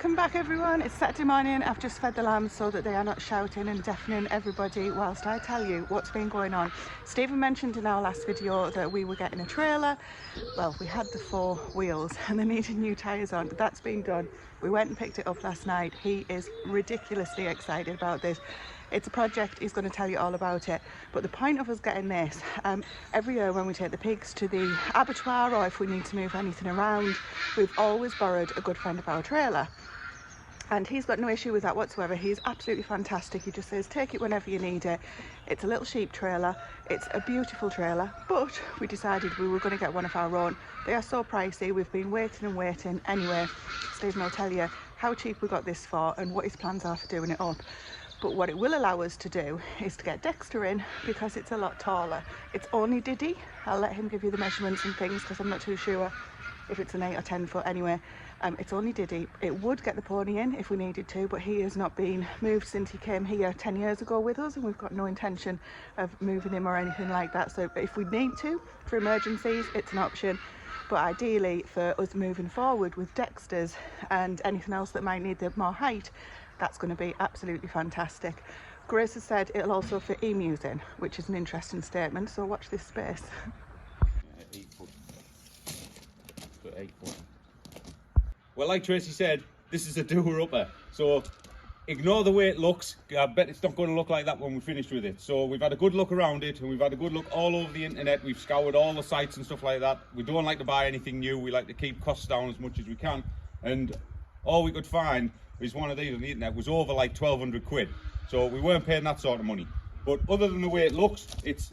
Welcome back everyone. It's Saturday morning. I've just fed the lambs so that they are not shouting and deafening everybody whilst I tell you what's been going on. Stephen mentioned in our last video that we were getting a trailer. Well, we had the 4 wheels and they needed new tyres on. That's been done. We went and picked it up last night. He is ridiculously excited about this. It's a project, he's going to tell you all about it. But the point of us getting this, every year when we take the pigs to the abattoir or if we need to move anything around, we've always borrowed a good friend of our trailer. And he's got no issue with that whatsoever. He's absolutely fantastic. He just says, take it whenever you need it. It's a little sheep trailer. It's a beautiful trailer, but we decided we were going to get one of our own. They are so pricey. We've been waiting and waiting. Anyway, Stephen will tell you how cheap we got this for and what his plans are for doing it up. But what it will allow us to do is to get Dexter in because it's a lot taller. It's only Diddy. I'll let him give you the measurements and things because I'm not too sure if it's an 8 or 10 foot anyway. It's only Diddy. It would get the pony in if we needed to, but he has not been moved since he came here 10 years ago with us, and we've got no intention of moving him or anything like that. So if we need to for emergencies, it's an option. But ideally for us moving forward with Dexter's and anything else that might need the more height, that's going to be absolutely fantastic. Grace has said it'll also fit emus in, which is an interesting statement, so watch this space. 8 foot. So 8 foot. Well, like Tracy said, this is a doer-upper, so ignore the way it looks. I bet it's not going to look like that when we're finished with it. So we've had a good look around it, and we've had a good look all over the internet. We've scoured all the sites and stuff like that. We don't like to buy anything new. We like to keep costs down as much as we can, and all we could find is one of these on the internet was over like 1,200 quid. So we weren't paying that sort of money. But other than the way it looks, it's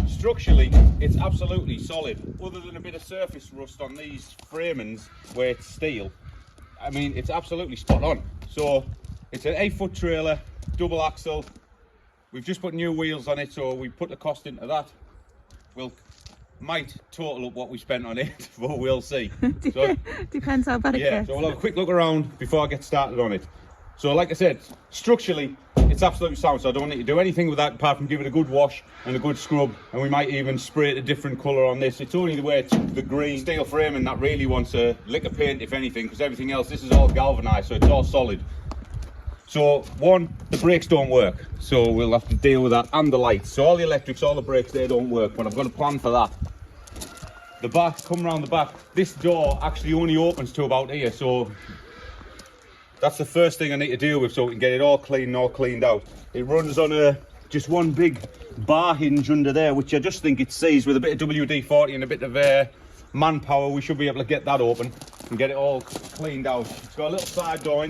structurally, it's absolutely solid. Other than a bit of surface rust on these framings where it's steel, I mean, it's absolutely spot on. So it's an 8 foot trailer, double axle. We've just put new wheels on it, so we put the cost into that. We'll might total up what we spent on it, but we'll see. So, depends how bad it gets. So we'll have a quick look around before I get started on it. So like I said, structurally it's absolutely sound, so I don't need to do anything with that apart from give it a good wash and a good scrub, and we might even spray it a different colour on this. It's only the way it's the green steel framing that really wants a lick of paint, if anything, because everything else, this is all galvanised, so it's all solid. So one, the brakes don't work, so we'll have to deal with that, and the lights. So all the electrics, all the brakes, they don't work, but I've got a plan for that. The back, come around the back, this door actually only opens to about here, so that's the first thing I need to deal with so we can get it all clean and all cleaned out. It runs on just one big bar hinge under there, which I just think it sees with a bit of WD-40 and a bit of manpower. We should be able to get that open and get it all cleaned out. It's got a little side door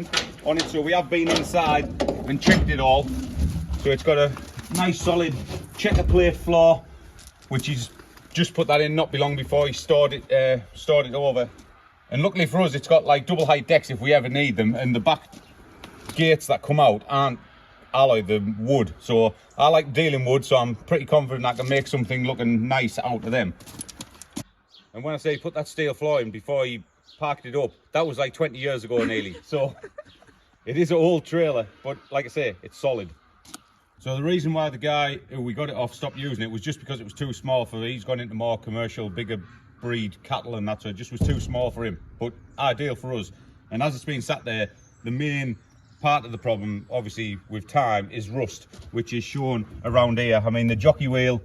on it, so we have been inside and checked it all. So it's got a nice solid checker plate floor, which is just put that in not be long before he stored it over. And luckily for us, it's got like double height decks if we ever need them, and the back gates that come out aren't alloy, they're wood. So I like dealing wood, so I'm pretty confident I can make something looking nice out of them. And when I say put that steel floor in before he parked it up, that was like 20 years ago nearly. So it is an old trailer, but like I say, it's solid. So the reason why the guy who we got it off stopped using it was just because it was too small for him. He's gone into more commercial, bigger breed cattle and that, so it just was too small for him, but ideal for us. And as it's been sat there, the main part of the problem, obviously with time, is rust, which is shown around here. I mean, the jockey wheel,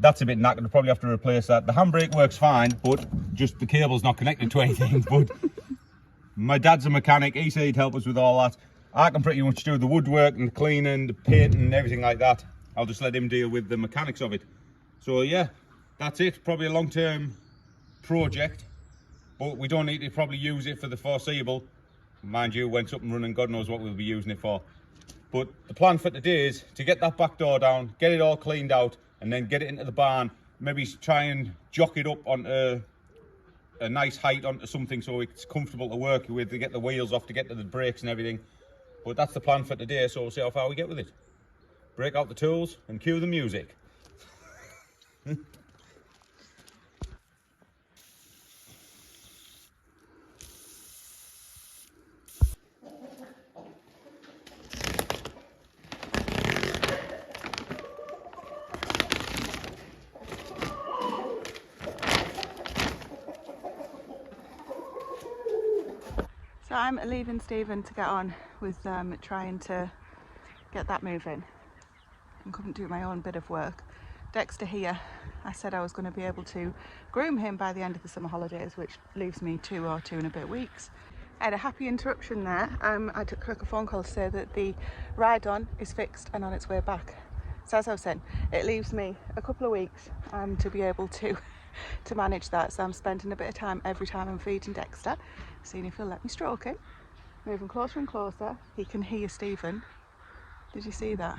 that's a bit knackered. I'll probably have to replace that. The handbrake works fine, but just the cable's not connected to anything. But my dad's a mechanic, he said he'd help us with all that. I can pretty much do the woodwork and the cleaning, the painting and everything like that. I'll just let him deal with the mechanics of it. So yeah, that's it. Probably a long-term project, but we don't need to probably use it for the foreseeable. Mind you, when it's up and running, God knows what we'll be using it for. But the plan for today is to get that back door down, get it all cleaned out, and then get it into the barn. Maybe try and jock it up onto a nice height onto something so it's comfortable to work with, to get the wheels off, to get to the brakes and everything. But that's the plan for today, so we'll see how far we get with it. Break out the tools and cue the music. So I'm leaving Stephen to get on with trying to get that moving. I couldn't do my own bit of work. Dexter here, I said I was going to be able to groom him by the end of the summer holidays, which leaves me 2 or 2 and a bit weeks. I had a happy interruption there. I took a phone call to say that the ride-on is fixed and on its way back. So as I was saying, it leaves me a couple of weeks to be able to manage that. So I'm spending a bit of time every time I'm feeding Dexter, seeing if he'll let me stroke him. Moving closer and closer, he can hear Stephen. Did you see that?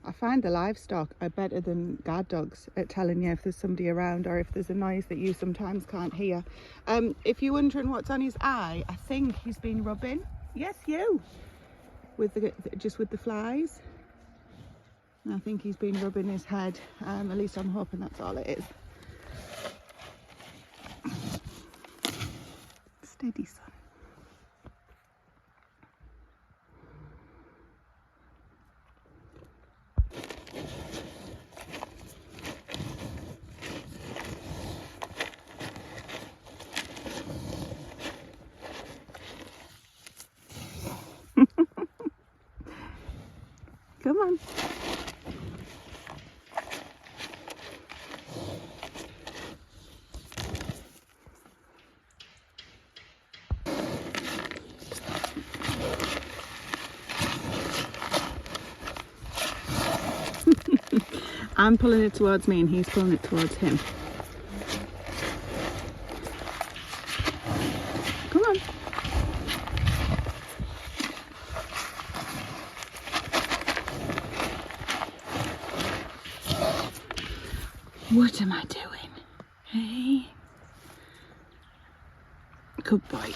I find the livestock are better than guard dogs at telling you if there's somebody around or if there's a noise that you sometimes can't hear. If you're wondering what's on his eye, I think he's been rubbing. Yes, you. With the flies. And I think he's been rubbing his head. At least I'm hoping that's all it is. Steady, son. Come on. I'm pulling it towards me and he's pulling it towards him. Come on. What am I doing? Hey? Good boy.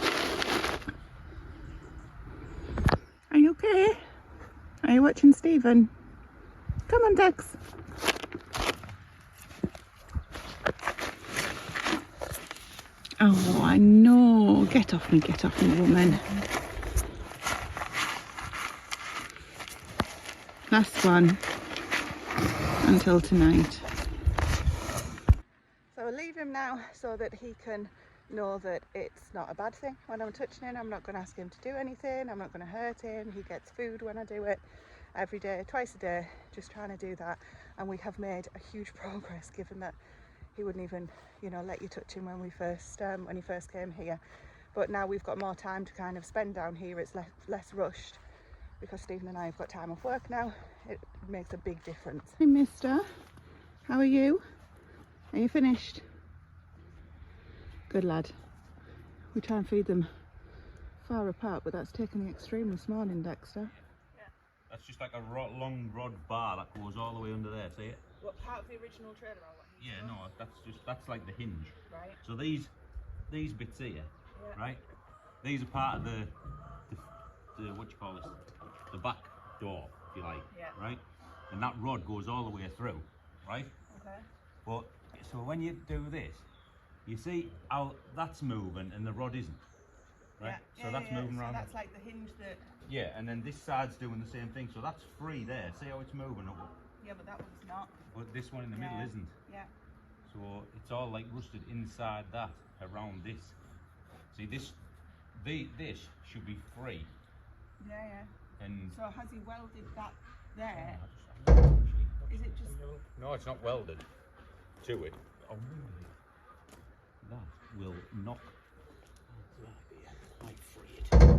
Are you okay? Are you watching Stephen? Come on, Dex. Oh, I know. Get off me, woman. Last one until tonight. So I'll leave him now so that he can know that it's not a bad thing when I'm touching him. I'm not going to ask him to do anything. I'm not going to hurt him. He gets food when I do it every day, twice a day, just trying to do that. And we have made a huge progress, given that he wouldn't even, you know, let you touch him when he first came here. But now we've got more time to kind of spend down here. It's less rushed because Stephen and I have got time off work now. It makes a big difference. Hey, mister, how are you? Are you finished? Good lad. We try and feed them far apart, but that's taken the extreme this morning, Dexter. Yeah. That's just like a long rod bar that goes all the way under there, see it? What, part of the original trailer? Yeah, no, that's like the hinge. Right. So these bits here, yeah. right? These are part of the what you call this? The back door, if you like. Yeah. Right? And that rod goes all the way through, right? Okay. But so when you do this, you see how that's moving and the rod isn't. Right? Yeah. So that's moving around. So that's like the hinge that. Yeah, and then this side's doing the same thing, so that's free there. See how it's moving up? Yeah, but that one's not. But this one in the middle isn't. Yeah. So it's all like rusted inside that, around this. See, this should be free. Yeah, yeah. And so has he welded that there? Is it just? No, it's not welded to it. Oh, that will knock. Might free it.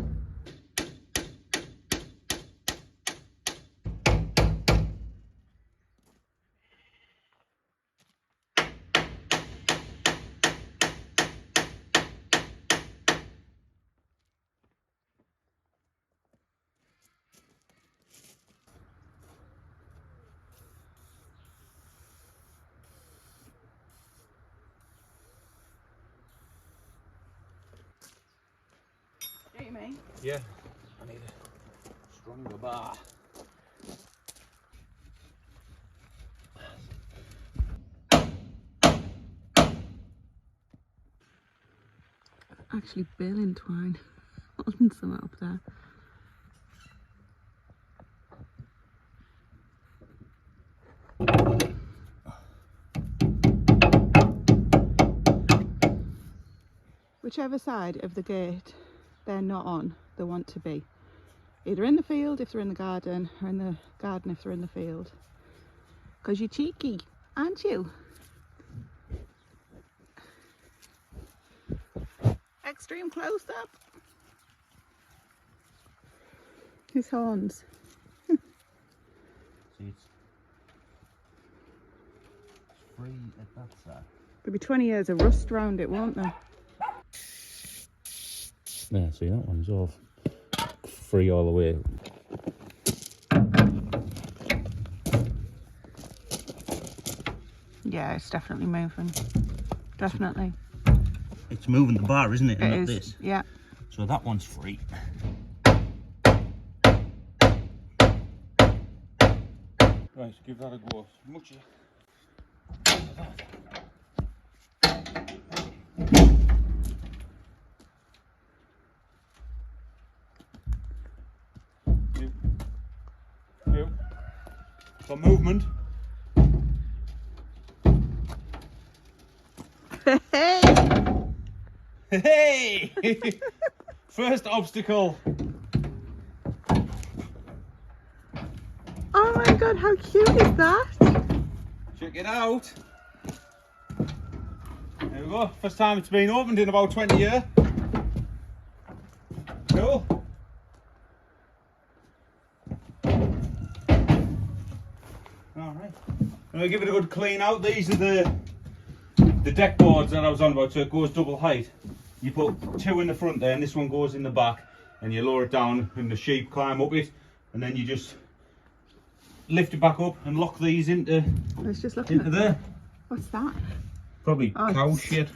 Me? Yeah, I need a stronger bar. Actually baling twine. Holding some up there. Whichever side of the gate they're not on. They want to be either in the field if they're in the garden, or in the garden if they're in the field. Because you're cheeky, aren't you? Extreme close up. His horns. See, it's free at that side. There'll be 20 years of rust around it, won't there? Yeah, see, that one's off. Free all the way. Yeah, it's definitely moving. Definitely. It's moving the bar, isn't it? And not this. Yeah. So that one's free. Right, give that a go. Much for movement. Hey! Hey! First obstacle. Oh my god, how cute is that? Check it out. There we go. First time it's been opened in about 20 years. Cool. Alright. I'm going to give it a good clean out. These are the deck boards that I was on about, so it goes double height. You put two in the front there and this one goes in the back, and you lower it down and the sheep climb up it, and then you just lift it back up and lock these into Let's just look at there. What's that? Probably cow shit.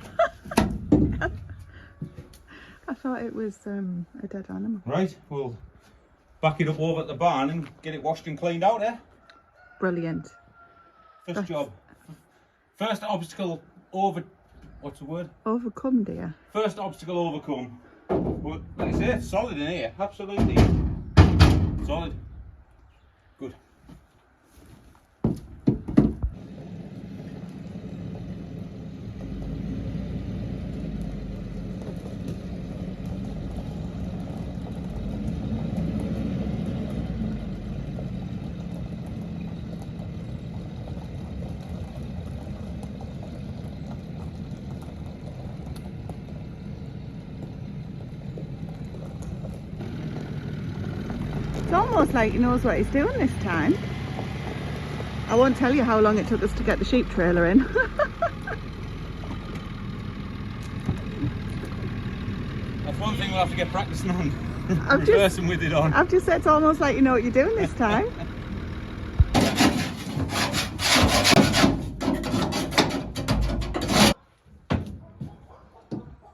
I thought it was a dead animal. Right, we'll back it up over at the barn and get it washed and cleaned out there. Brilliant. First job. First obstacle over... What's the word? Overcome, dear. First obstacle overcome. But like I say, it's solid in here. Absolutely solid. Good. It's almost like he knows what he's doing this time. I won't tell you how long it took us to get the sheep trailer in. That's one thing we'll have to get practicing on. I've Reversing with it on. I've just said it's almost like you know what you're doing this time.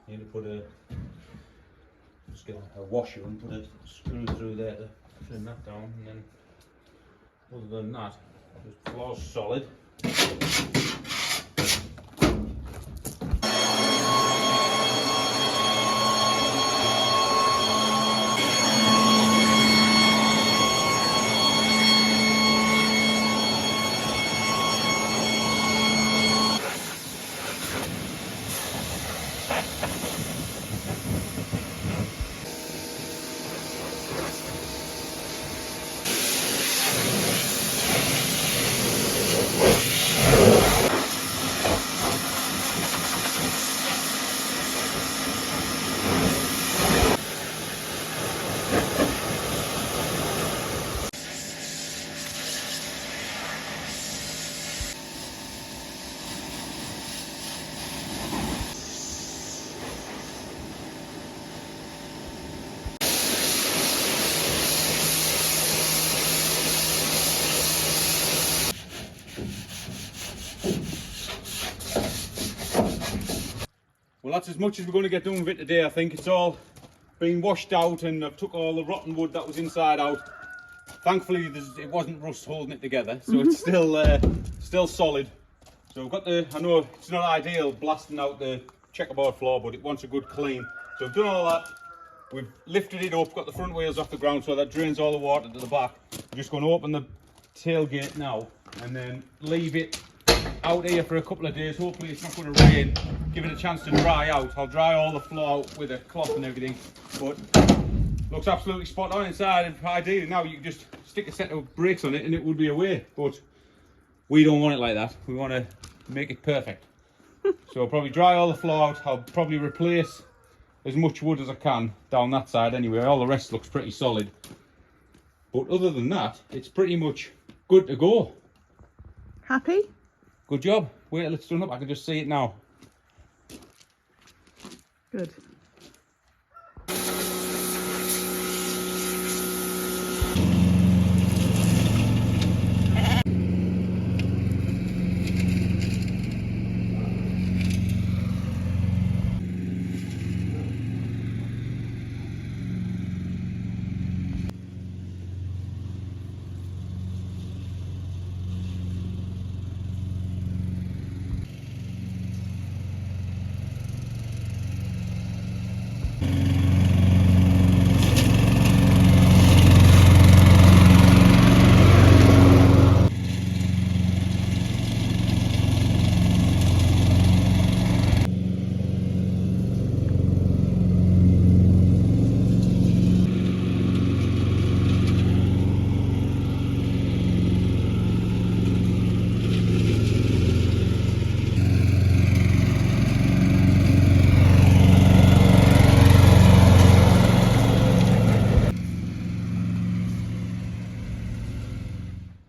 Need to put just get a washer and put a screw through there to trim that down, and then other than that, the floor's solid. Well, that's as much as we're going to get done with it today. I think it's all been washed out, and I've took all the rotten wood that was inside out. Thankfully, it wasn't rust holding it together, so it's still solid. So we've got I know it's not ideal blasting out the checkerboard floor, but it wants a good clean. So we've done all that. We've lifted it up, got the front wheels off the ground so that drains all the water to the back. We're just going to open the tailgate now and then leave it out here for a couple of days. Hopefully it's not going to rain. Give it a chance to dry out. I'll dry all the floor out with a cloth and everything. But looks absolutely spot on inside. And ideally now you can just stick a set of brakes on it and it would be away. But we don't want it like that. We want to make it perfect. So I'll probably dry all the floor out. I'll probably replace as much wood as I can down that side anyway. All the rest looks pretty solid. But other than that, it's pretty much good to go. Happy? Good job. Wait till it's done up. I can just see it now. Good.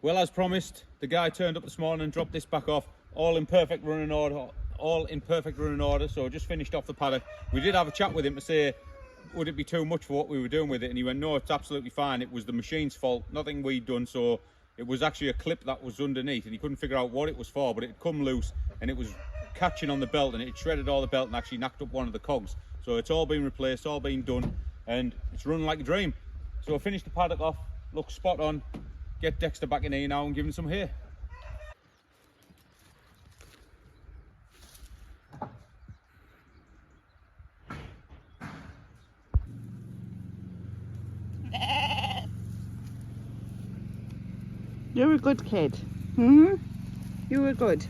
Well, as promised, the guy turned up this morning and dropped this back off, all in perfect running order. So I just finished off the paddock. We did have a chat with him to say, would it be too much for what we were doing with it? And he went, no, it's absolutely fine. It was the machine's fault, nothing we'd done. So it was actually a clip that was underneath, and he couldn't figure out what it was for, but it had come loose and it was catching on the belt, and it shredded all the belt and actually knocked up one of the cogs. So it's all been replaced, all been done, and it's running like a dream. So I finished the paddock off, looks spot on. Get Dexter back in here now and give him some hay. You're a good kid. Hmm? You were good.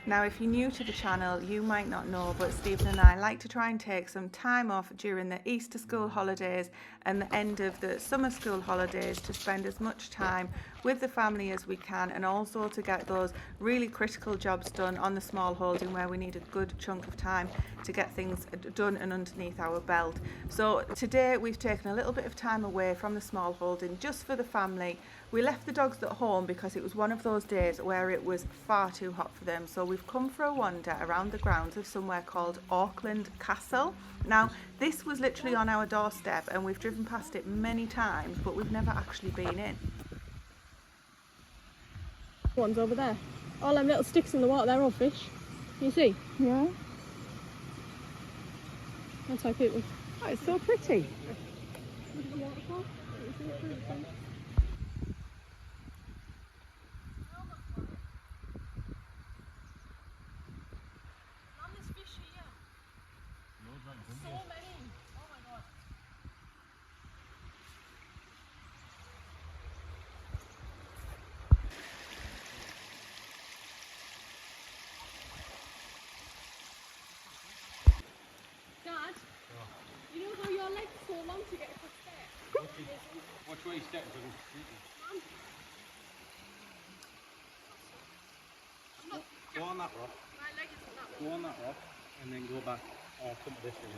Now, if you're new to the channel, you might not know, but Stephen and I like to try and take some time off during the Easter school holidays and the end of the summer school holidays to spend as much time with the family as we can, and also to get those really critical jobs done on the small holding where we need a good chunk of time to get things done and underneath our belt. So today we've taken a little bit of time away from the small holding just for the family. We left the dogs at home because it was one of those days where it was far too hot for them. So we've come for a wander around the grounds of somewhere called Auckland Castle. Now, this was literally on our doorstep and we've driven past it many times, but we've never actually been in. One's over there. All them little sticks in the water, they're all fish. Can you see? Yeah. That's how cute. Oh, it's so pretty. Look at the waterfall. Dad, you know how your legs so long to get across there? Watch where you step. Go on that rock. My leg isn't that Go on that rock and then go back. Or come to this one.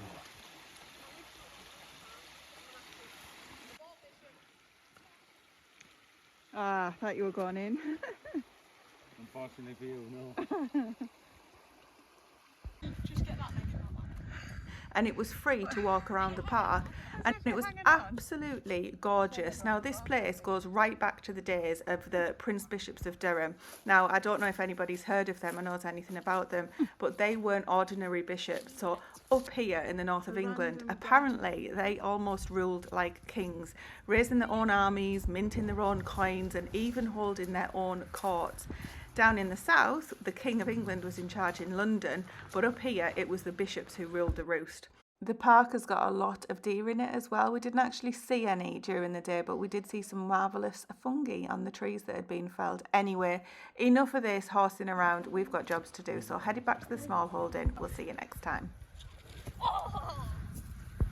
Ah, I thought you were going in. Unfortunately for you, no. Just get that leg in that one. And it was free to walk around the park, and it was absolutely gorgeous. Now, this place goes right back to the days of the Prince Bishops of Durham. Now, I don't know if anybody's heard of them or knows anything about them, but they weren't ordinary bishops. So up here in the north of England, apparently they almost ruled like kings, raising their own armies, minting their own coins, and even holding their own courts. Down in the south, the King of England was in charge in London, but up here it was the bishops who ruled the roost. The park has got a lot of deer in it as well. We didn't actually see any during the day, but we did see some marvellous fungi on the trees that had been felled. Anyway, enough of this horsing around. We've got jobs to do, so headed back to the small holding. We'll see you next time.